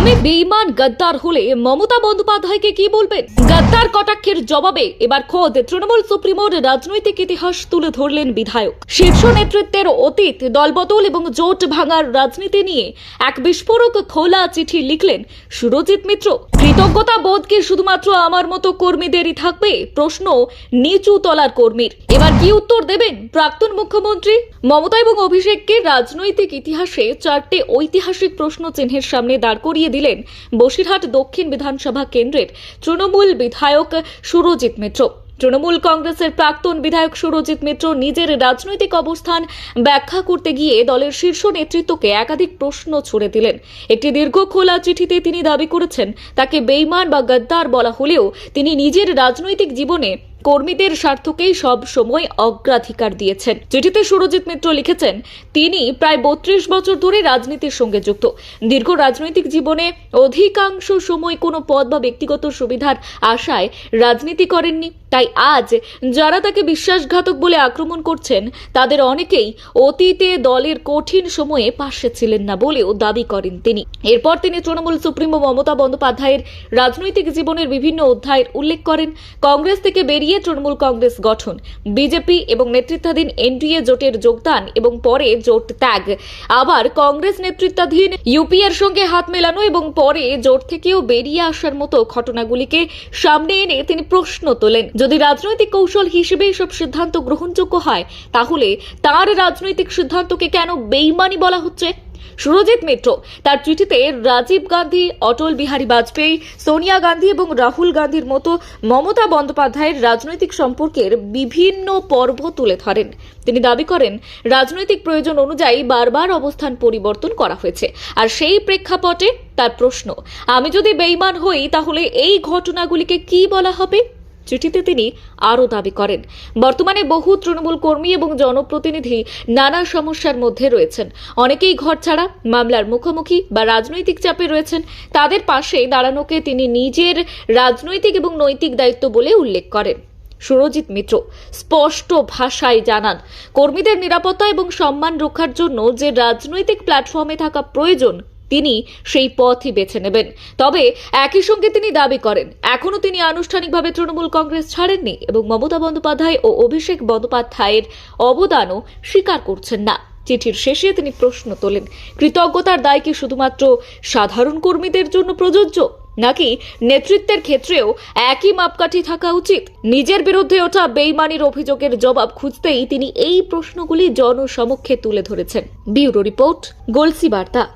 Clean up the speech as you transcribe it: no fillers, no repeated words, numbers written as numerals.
আমি বেঈমান গদ্দার হলে মমতা বন্দ্যোপাধ্যায়কে কি বলবেন? গদ্দার কটাক্ষের জবাবে এবার খোদ তৃণমূল সুপ্রিমোর রাজনৈতিক ইতিহাস তুলে ধরলেন বিধায়ক। শীর্ষ নেতৃত্বের অতীত, দলবদল এবং জোট ভাঙার রাজনীতি নিয়ে এক বিস্ফোরক খোলা চিঠি লিখলেন সুরজিৎ মিত্র। কৃতজ্ঞতা বোধ কি শুধুমাত্র আমার মতো কর্মীদেরই থাকবে? প্রশ্ন নিচু তলার কর্মীর। এবার কি উত্তর দেবেন প্রাক্তন মুখ্যমন্ত্রী? মমতা এবং অভিষেককে রাজনৈতিক ইতিহাসে চারটে ঐতিহাসিক প্রশ্ন চিহ্নের সামনে দাঁড় করিয়ে দিলেন বসিরহাট দক্ষিণ বিধানসভা কেন্দ্রের তৃণমূল বিধায়ক সুরজিৎ মিত্র। তৃণমূল কংগ্রেসের প্রাক্তন বিধায়ক সুরজিৎ মিত্র নিজের রাজনৈতিক অবস্থান ব্যাখ্যা করতে গিয়ে দলের শীর্ষ নেতৃত্বকে একাধিক প্রশ্ন ছুড়ে দিলেন। একটি দীর্ঘ খোলা চিঠিতে তিনি দাবি করেছেন তাকে বেঈমান বা গদ্দার বলা হলেও তিনি নিজের রাজনৈতিক জীবনে কর্মীদের স্বার্থকেই সব সময় অগ্রাধিকার দিয়েছেন। চিঠিতে সুরজিৎ মিত্র লিখেছেন, তিনি প্রায় 32 বছর ধরে রাজনীতির সঙ্গে যুক্ত। দীর্ঘ রাজনৈতিক জীবনে অধিকাংশ সময় কোনো পদ বা ব্যক্তিগত সুবিধার আশায় রাজনীতি করেননি। তাই আজ যারা তাকে বিশ্বাসঘাতক বলে আক্রমণ করছেন তাদের অনেকেই অতীতে দলের কঠিন সময়ে পাশে ছিলেন না বলেও দাবি করেন তিনি। এরপর তিনি তৃণমূল সুপ্রিমো মমতা বন্দ্যোপাধ্যায়ের রাজনৈতিক জীবনের বিভিন্ন অধ্যায়ের উল্লেখ করেন। কংগ্রেস থেকে বেরিয়ে তৃণমূল কংগ্রেস গঠন, বিজেপি এবং নেতৃত্বাধীন এনডিএ জোটের যোগদান এবং পরে জোট ত্যাগ, আবার কংগ্রেস নেতৃত্বাধীন ইউপিএর সঙ্গে হাত মেলানো এবং পরে জোট থেকেও বেরিয়ে আসার মতো ঘটনাগুলিকে সামনে এনে তিনি প্রশ্ন তোলেন, যদি রাজনৈতিক কৌশল হিসেবে এসব সিদ্ধান্ত গ্রহণযোগ্য হয় তাহলে তার রাজনৈতিক সিদ্ধান্তকে কেন বেঈমানি বলা হচ্ছে? সুরজিৎ মিত্র তার চিঠিতে রাজীব গান্ধী, অটল বিহারী বাজপেয়ী, সোনিয়া গান্ধী এবং রাহুল গান্ধীর মতো মমতা বন্দ্যোপাধ্যায়ের রাজনৈতিক সম্পর্কের বিভিন্ন পর্ব তুলে ধরেন। তিনি দাবি করেন রাজনৈতিক প্রয়োজন অনুযায়ী বারবার অবস্থান পরিবর্তন করা হয়েছে। আর সেই প্রেক্ষাপটে তার প্রশ্ন, আমি যদি বেঈমান হই তাহলে এই ঘটনাগুলিকে কি বলা হবে? চিঠিতে তিনি আরও দাবি করেন, বর্তমানে বহু তৃণমূল কর্মী এবং জনপ্রতিনিধি নানা সমস্যার মধ্যে রয়েছেন। অনেকেই ঘরছাড়া, মামলার মুখোমুখি বা রাজনৈতিক চাপে রয়েছেন। তাদের পাশে দাঁড়ানোকে তিনি নিজের রাজনৈতিক এবং নৈতিক দায়িত্ব বলে উল্লেখ করেন। সুরজিৎ মিত্র স্পষ্ট ভাষায় জানান, কর্মীদের নিরাপত্তা এবং সম্মান রক্ষার জন্য যে রাজনৈতিক প্ল্যাটফর্মে থাকা প্রয়োজন তিনি সেই পথই বেছে নেবেন। তবে একই সঙ্গে তিনি দাবি করেন এখনো তিনি আনুষ্ঠানিকভাবে তৃণমূল কংগ্রেস ছাড়েননি এবং মমতা বন্দ্যোপাধ্যায় ও অভিষেক বন্দ্যোপাধ্যায়ের অবদানও স্বীকার করছেন না। চিঠির শেষে তিনি প্রশ্ন তোলেন, কৃতজ্ঞতার দায় কি শুধুমাত্র সাধারণ কর্মীদের জন্য প্রযোজ্য, নাকি নেতৃত্বের ক্ষেত্রেও একই মাপকাঠি থাকা উচিত? নিজের বিরুদ্ধে ওঠা বেঈমানির অভিযোগের জবাব খুঁজতেই তিনি এই প্রশ্নগুলি জনসমক্ষে তুলে ধরেছেন। ব্যুরো রিপোর্ট, গলসি বার্তা।